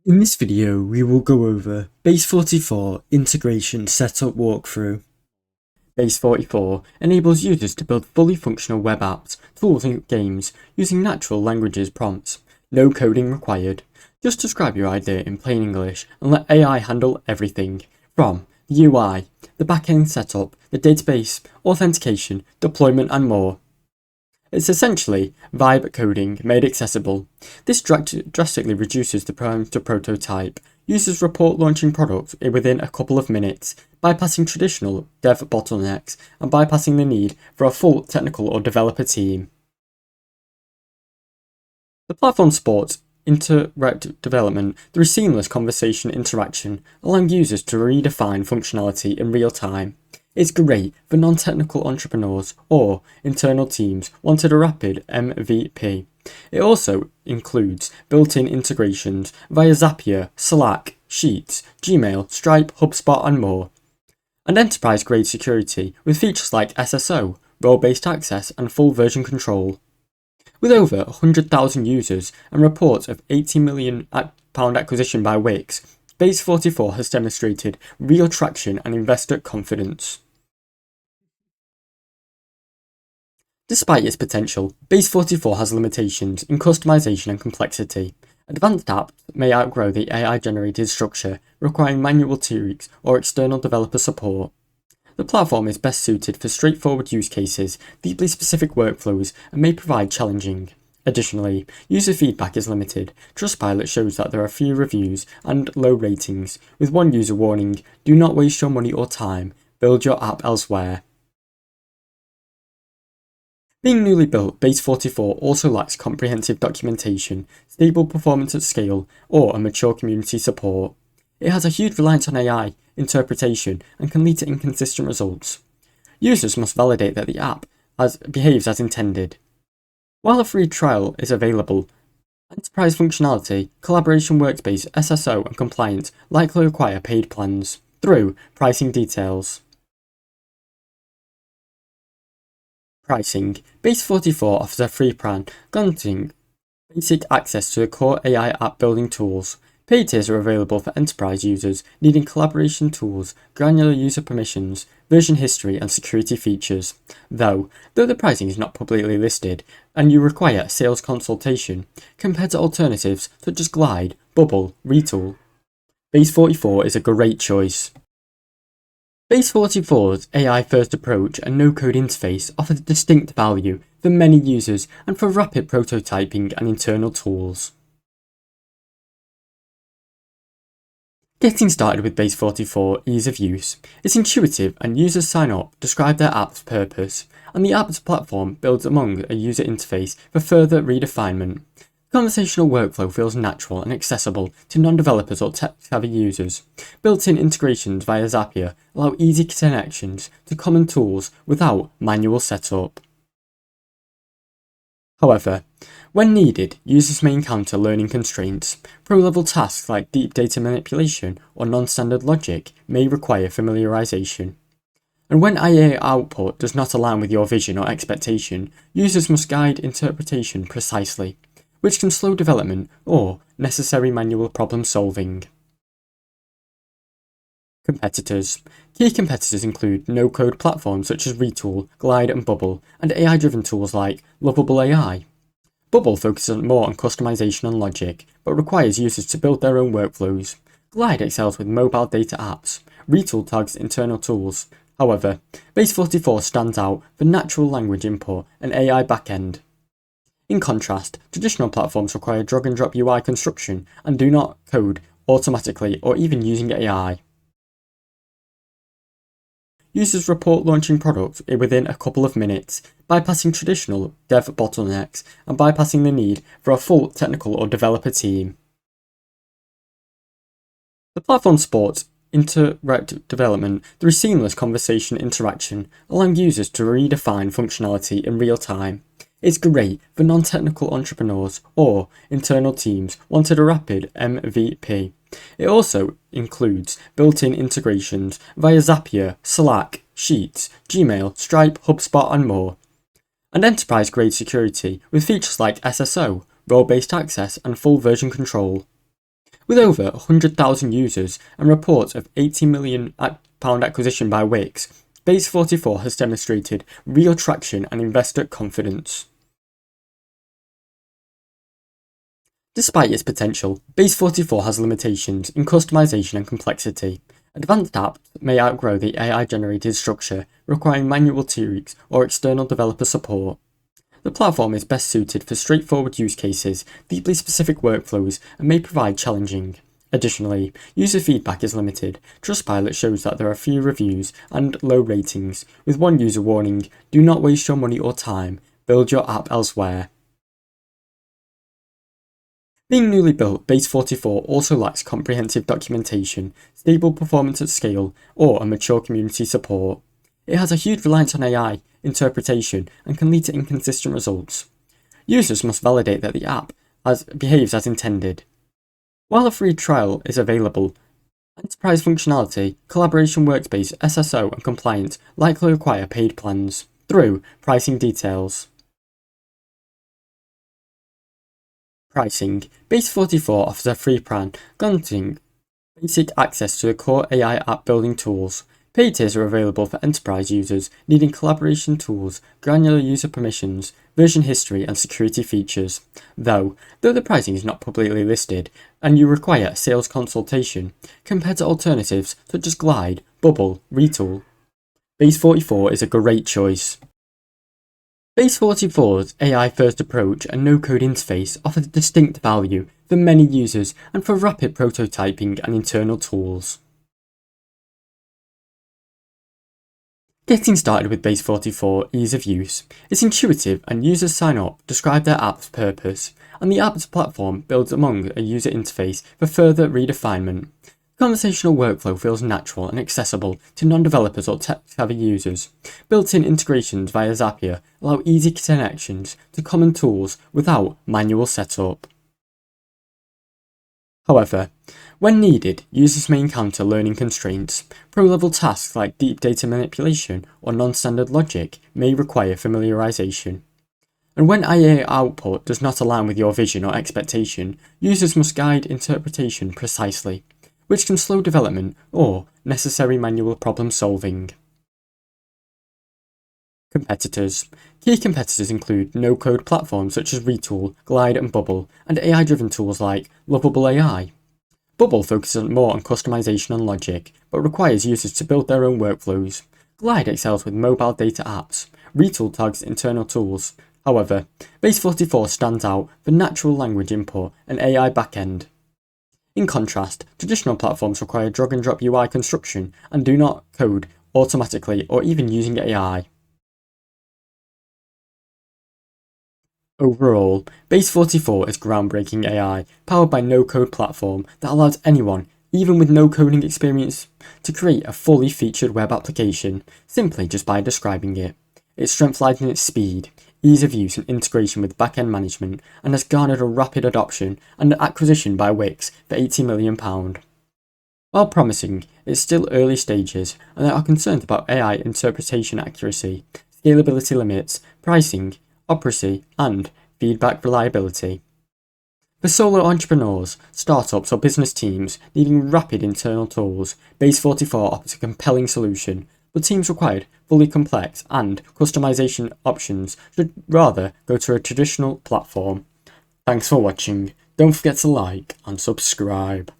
In this video, we will go over Base44 integration setup walkthrough. Base44 enables users to build fully functional web apps, tools and games using natural languages prompts. No coding required. Just describe your idea in plain English and let AI handle everything, from the UI, the backend setup, the database, authentication, deployment and more. It's essentially vibe coding made accessible. This drastically reduces the time to prototype. Users report launching products within a couple of minutes, bypassing traditional dev bottlenecks and bypassing the need for a full technical or developer team. The platform supports interactive development through seamless conversation interaction, allowing users to redefine functionality in real time. It's great for non-technical entrepreneurs or internal teams wanting a rapid MVP. It also includes built-in integrations via Zapier, Slack, Sheets, Gmail, Stripe, HubSpot and more. And enterprise-grade security with features like SSO, role-based access and full version control. With over 100,000 users and reports of £80 million acquisition by Wix, Base44 has demonstrated real traction and investor confidence. Despite its potential, Base44 has limitations in customization and complexity. Advanced apps may outgrow the AI-generated structure, requiring manual tweaks or external developer support. The platform is best suited for straightforward use cases, deeply specific workflows, and may provide challenging. Additionally, user feedback is limited. Trustpilot shows that there are few reviews and low ratings, with one user warning, "Do not waste your money or time, build your app elsewhere." Being newly built, Base44 also lacks comprehensive documentation, stable performance at scale, or a mature community support. It has a huge reliance on AI interpretation and can lead to inconsistent results. Users must validate that the app behaves as intended. While a free trial is available, enterprise functionality, collaboration workspace, SSO and compliance likely require paid plans. Through pricing details. Pricing. Base44 offers a free plan, granting basic access to the core AI app building tools. Paid tiers are available for enterprise users needing collaboration tools, granular user permissions, version history and security features. Though the pricing is not publicly listed and you require a sales consultation, compared to alternatives such as Glide, Bubble, Retool, Base44 is a great choice. Base44's AI-first approach and no-code interface offers distinct value for many users and for rapid prototyping and internal tools. Getting started with Base44 ease of use. It's intuitive and users sign up, describe their app's purpose, and the app's platform builds among a user interface for further redefinement. Conversational workflow feels natural and accessible to non-developers or tech-savvy users. Built-in integrations via Zapier allow easy connections to common tools without manual setup. However, when needed, users may encounter learning constraints. Pro-level tasks like deep data manipulation or non-standard logic may require familiarization. And when AI output does not align with your vision or expectation, users must guide interpretation precisely, which can slow development or necessary manual problem solving. Competitors. Key competitors include no-code platforms such as Retool, Glide and Bubble, and AI-driven tools like Lovable AI. Bubble focuses more on customization and logic, but requires users to build their own workflows. Glide excels with mobile data apps. Retool targets internal tools. However, Base44 stands out for natural language input and AI backend. In contrast, traditional platforms require drag-and-drop UI construction and do not code automatically or even using AI. Users report launching products within a couple of minutes, bypassing traditional dev bottlenecks and bypassing the need for a full technical or developer team. The platform supports interactive development through seamless conversation interaction, allowing users to redefine functionality in real time. It's great for non-technical entrepreneurs or internal teams wanting a rapid MVP. It also includes built-in integrations via Zapier, Slack, Sheets, Gmail, Stripe, HubSpot and more. And enterprise-grade security with features like SSO, role-based access and full version control. With over 100,000 users and reports of £80 million acquisition by Wix, Base44 has demonstrated real traction and investor confidence. Despite its potential, Base44 has limitations in customization and complexity. Advanced apps may outgrow the AI-generated structure, requiring manual tweaks or external developer support. The platform is best suited for straightforward use cases, deeply specific workflows, and may provide challenging. Additionally, user feedback is limited. Trustpilot shows that there are few reviews and low ratings, with one user warning, "Do not waste your money or time, build your app elsewhere." Being newly built, Base44 also lacks comprehensive documentation, stable performance at scale, or a mature community support. It has a huge reliance on AI interpretation and can lead to inconsistent results. Users must validate that the app behaves as intended. While a free trial is available, enterprise functionality, collaboration workspace, SSO, and compliance likely require paid plans. Through pricing details. Pricing. Base44 offers a free plan, granting basic access to the core AI app building tools. Paid tiers are available for enterprise users needing collaboration tools, granular user permissions, version history, and security features. Though the pricing is not publicly listed, and you require a sales consultation, compared to alternatives such as Glide, Bubble, Retool, Base44 is a great choice. Base44's AI-first approach and no-code interface offers distinct value for many users and for rapid prototyping and internal tools. Getting started with Base44 ease of use. It's intuitive and users sign up, describe their app's purpose, and the app's platform builds among a user interface for further redefinement. Conversational workflow feels natural and accessible to non-developers or tech-savvy users. Built-in integrations via Zapier allow easy connections to common tools without manual setup. However, when needed, users may encounter learning constraints. Pro-level tasks like deep data manipulation or non-standard logic may require familiarization. And when AI output does not align with your vision or expectation, users must guide interpretation precisely, which can slow development or necessary manual problem solving. Competitors. Key competitors include no-code platforms such as Retool, Glide and Bubble, and AI-driven tools like Lovable AI. Bubble focuses more on customization and logic, but requires users to build their own workflows. Glide excels with mobile data apps. Retool targets internal tools. However, Base44 stands out for natural language import and AI backend. In contrast, traditional platforms require drag-and-drop UI construction and do not code automatically or even using AI. Overall, Base44 is groundbreaking AI, powered by no-code platform that allows anyone, even with no coding experience, to create a fully featured web application, simply just by describing it. Its strength lies in its speed, ease of use and integration with back-end management, and has garnered a rapid adoption and an acquisition by Wix for £80 million. While promising, it's still early stages, and there are concerns about AI interpretation accuracy, scalability limits, pricing, operacy, and feedback reliability. For solo entrepreneurs, startups or business teams needing rapid internal tools, Base44 offers a compelling solution, but teams required fully complex and customization options should rather go to a traditional platform. Thanks for watching. Don't forget to like and subscribe.